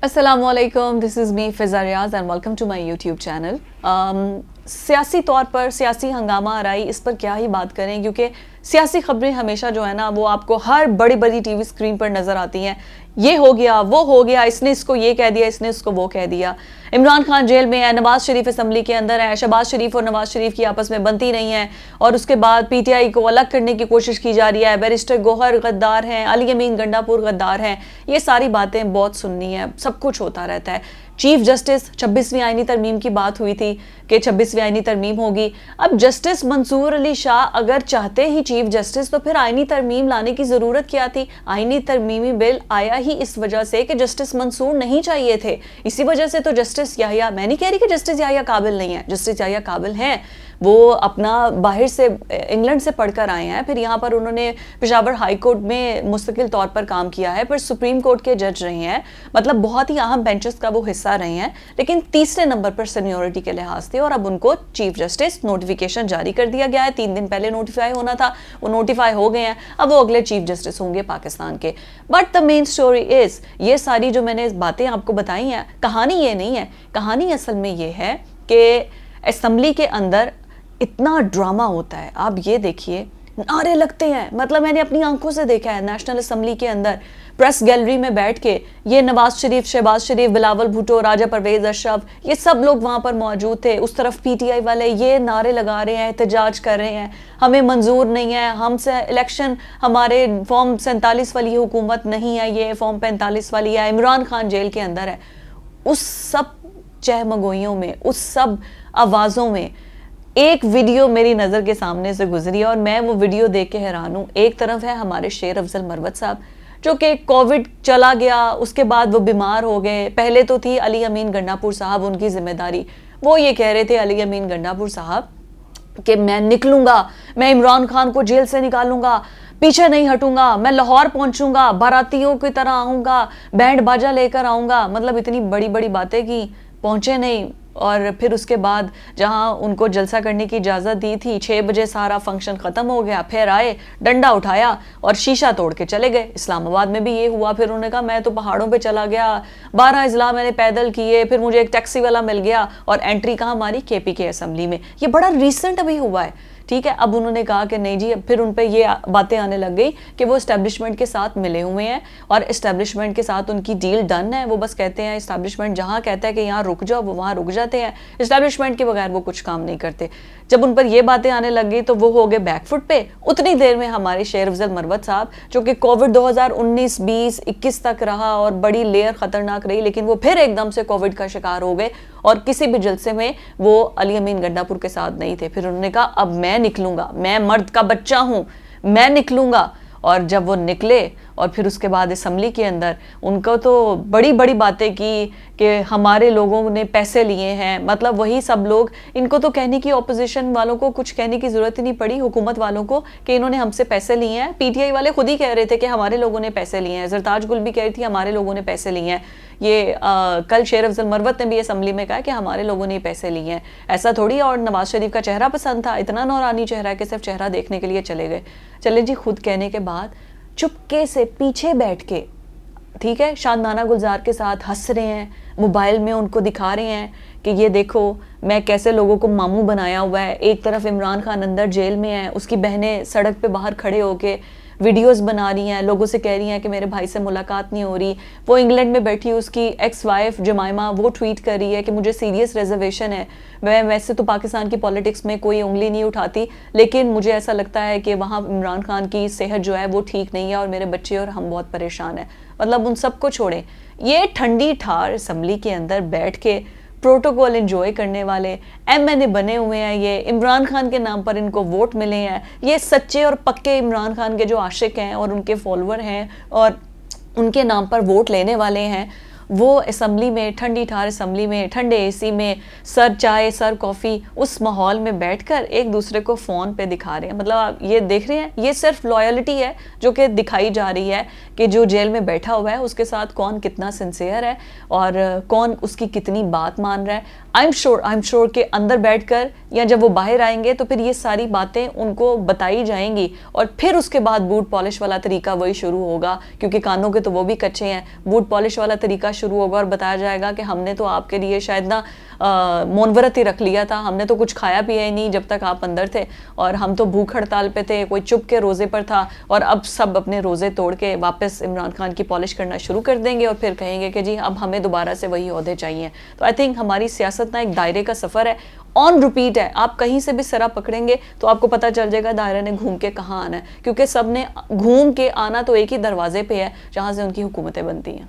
अस्सलामुअलैकुम, this is me Fiza Riaz and welcome to my YouTube channel. सियासी तौर पर सियासी हंगामा आराई इस पर क्या ही बात करें, क्योंकि सियासी खबरें हमेशा जो है ना वो आपको हर बड़ी बड़ी टीवी स्क्रीन पर नज़र आती हैं। ये हो गया, वो हो गया, इसने इसको ये कह दिया, इसने इसको वो कह दिया। इमरान खान जेल में है, नवाज शरीफ असम्बली के अंदर है, शहबाज शरीफ और नवाज शरीफ की आपस में बनती नहीं है और उसके बाद पीटीआई को अलग करने की कोशिश की जा रही है। बैरिस्टर गौहर गद्दार हैं, अली अमीन गंडापुर गद्दार हैं। ये सारी बातें बहुत सुननी है, सब कुछ होता रहता है। चीफ जस्टिस 26वीं आईनी तरमीम की बात हुई थी कि 26वीं आईनी तरमीम होगी। अब जस्टिस मंसूर अली शाह अगर चाहते ही चीफ जस्टिस, तो फिर आईनी तरमीम लाने की ज़रूरत क्या थी? आईनी तरमीमी बिल आया ही इस वजह से कि जस्टिस मंसूर नहीं चाहिए थे। इसी वजह से तो जस्टिस याहिया, मैं नहीं कह रही कि जस्टिस याहिया काबिल नहीं है, जस्टिस याहिया काबिल हैं। वो अपना बाहर से इंग्लैंड से पढ़कर आए हैं, फिर यहाँ पर उन्होंने पेशावर हाई कोर्ट में मुस्तकिल तौर पर काम किया है, फिर सुप्रीम कोर्ट के जज रहे हैं, मतलब बहुत ही अहम बेंचेस का वो हिस्सा रहे हैं, लेकिन तीसरे नंबर पर सीनियरिटी के लिहाज थे और अब उनको चीफ जस्टिस नोटिफिकेशन जारी कर दिया गया है। 3 दिन पहले नोटिफाई होना था, वो नोटिफाई हो गए हैं, अब वो अगले चीफ जस्टिस होंगे पाकिस्तान के। But the main story is, ये सारी जो मैंने बातें आपको बताई हैं, कहानी ये नहीं है। कहानी असल में ये है कि असेंबली के अंदर इतना ड्रामा होता है। आप ये देखिए, नारे लगते हैं, मतलब मैंने अपनी आंखों से देखा है नेशनल असेंबली के अंदर प्रेस गैलरी में बैठ के, ये नवाज शरीफ, शहबाज शरीफ, बिलावल भुट्टो, राजा परवेज अशरफ, ये सब लोग वहाँ पर मौजूद थे। उस तरफ पीटीआई वाले ये नारे लगा रहे हैं, एहतजाज कर रहे हैं, हमें मंजूर नहीं है, हमसे इलेक्शन, हमारे फॉर्म 47 वाली हुकूमत नहीं है, ये फॉर्म 45 वाली है, इमरान खान जेल के अंदर है। उस सब चहमगोइयों में, उस सब आवाज़ों में एक वीडियो मेरी नज़र के सामने से गुजरी और मैं वो वीडियो देख के हैरान हूँ। एक तरफ है हमारे शेर अफजल मरवत साहब, जो कि कोविड चला गया, उसके बाद वो बीमार हो गए। पहले तो थी अली अमीन गंडापुर साहब, उनकी जिम्मेदारी। वो ये कह रहे थे अली अमीन गंडापुर साहब कि मैं निकलूंगा, मैं इमरान खान को जेल से निकालूंगा, पीछे नहीं हटूंगा, मैं लाहौर पहुंचूंगा, बारातियों की तरह आऊंगा, बैंड बाजा लेकर आऊंगा। मतलब इतनी बड़ी बड़ी बातें की, पहुंचे नहीं। और फिर उसके बाद जहां उनको जलसा करने की इजाज़त दी थी, 6 बजे सारा फंक्शन ख़त्म हो गया, फिर आए, डंडा उठाया और शीशा तोड़ के चले गए। इस्लामाबाद में भी ये हुआ। फिर उन्होंने कहा मैं तो पहाड़ों पे चला गया, 12 अजला मैंने पैदल किए, फिर मुझे एक टैक्सी वाला मिल गया और एंट्री कहाँ हमारी केपीके असेंबली में। ये बड़ा रिसेंट अभी हुआ है, ठीक है। अब उन्होंने कहा कि नहीं जी, फिर उन पे ये बातें आने लग गई कि वो इस्टेब्लिशमेंट के साथ मिले हुए हैं और इस्टेब्लिशमेंट के साथ उनकी डील डन है। वो बस कहते हैं, इस्टेब्लिशमेंट जहाँ कहता है कि यहाँ रुक जाओ, वो वहाँ रुक जाते हैं। इस्टेब्लिशमेंट के बगैर वो कुछ काम नहीं करते। जब उन पर ये बातें आने लग गई तो वो हो गए बैकफुट पे। उतनी देर में हमारे शेर अफजल मरवत साहब, जो कि कोविड 2019, 20, 21 तक रहा और बड़ी लेयर खतरनाक रही, लेकिन वो फिर एकदम से कोविड का शिकार हो गए और किसी भी जलसे में वो अली अमीन गंडापुर के साथ नहीं थे। फिर उन्होंने कहा अब मैं निकलूंगा, मैं मर्द का बच्चा हूं, मैं निकलूंगा। और जब वो निकले और फिर उसके बाद असेंबली के अंदर उनको तो बड़ी बड़ी बातें की कि हमारे लोगों ने पैसे लिए हैं। मतलब वही सब लोग, इनको तो कहने की, ऑपोजिशन वालों को कुछ कहने की ज़रूरत ही नहीं पड़ी, हुकूमत वालों को, कि इन्होंने हमसे पैसे लिए हैं। पीटीआई वाले खुद ही कह रहे थे कि हमारे लोगों ने पैसे लिए हैं। जरताज गुल भी कह रही थी हमारे लोगों ने पैसे लिए हैं। ये कल शेर अफजल मरवत ने भी असेंबली में कहा कि हमारे लोगों ने पैसे लिए हैं। ऐसा थोड़ी। और नवाज शरीफ का चेहरा पसंद था, इतना नौरानी चेहरा कि सिर्फ चेहरा देखने के लिए चले गए। चले जी, खुद कहने के बाद चुपके से पीछे बैठ के, ठीक है, शानदाना गुलजार के साथ हंस रहे हैं, मोबाइल में उनको दिखा रहे हैं कि ये देखो मैं कैसे लोगों को मामू बनाया हुआ है। एक तरफ इमरान खान अंदर जेल में है, उसकी बहनें सड़क पे बाहर खड़े होके वीडियोस बना रही हैं, लोगों से कह रही हैं कि मेरे भाई से मुलाकात नहीं हो रही। वो इंग्लैंड में बैठी, उसकी एक्स वाइफ जमाइमा, वो ट्वीट कर रही है कि मुझे सीरियस रिजर्वेशन है। मैं वैसे तो पाकिस्तान की पॉलिटिक्स में कोई उंगली नहीं उठाती, लेकिन मुझे ऐसा लगता है कि वहाँ इमरान खान की सेहत जो है वो ठीक नहीं है और मेरे बच्चे और हम बहुत परेशान हैं। मतलब उन सबको छोड़ें, ये ठंडी ठार असेंबली के अंदर बैठ के प्रोटोकॉल एंजॉय करने वाले एमएनए बने हुए हैं। ये इमरान खान के नाम पर इनको वोट मिले हैं। ये सच्चे और पक्के इमरान खान के जो आशिक हैं और उनके फॉलोअर हैं और उनके नाम पर वोट लेने वाले हैं, वो असेंबली में, ठंडी ठार असेंबली में, ठंडे एसी में, सर चाय सर कॉफ़ी, उस माहौल में बैठकर एक दूसरे को फ़ोन पे दिखा रहे हैं। मतलब आप ये देख रहे हैं, ये सिर्फ लॉयल्टी है जो कि दिखाई जा रही है कि जो जेल में बैठा हुआ है उसके साथ कौन कितना सिंसियर है और कौन उसकी कितनी बात मान रहा है। आई एम श्योर कि अंदर बैठकर या जब वो बाहर आएंगे तो फिर ये सारी बातें उनको बताई जाएंगी और फिर उसके बाद बूट पॉलिश वाला तरीका वही शुरू होगा, क्योंकि कानों के तो वो भी कच्चे हैं। बूट पॉलिश वाला तरीका शुरू होगा और बताया जाएगा कि हमने तो आपके लिए शायद ना मौन व्रत ही रख लिया था, हमने तो कुछ खाया पिया ही नहीं जब तक आप अंदर थे, और हम तो भूख हड़ताल पे थे, कोई चुप के रोजे पर था, और अब सब अपने रोजे तोड़ के वापस इमरान खान की पॉलिश करना शुरू कर देंगे और फिर कहेंगे कि जी अब हमें दोबारा से वही ओहदे चाहिए। तो आई थिंक हमारी सियासत ना एक दायरे का सफ़र है, ऑन रिपीट है। आप कहीं से भी सरा पकड़ेंगे तो आपको पता चल जाएगा दायरे ने घूम के कहाँ आना है, क्योंकि सब ने घूम के आना तो एक ही दरवाजे पे है जहाँ से उनकी हुकूमतें बनती हैं।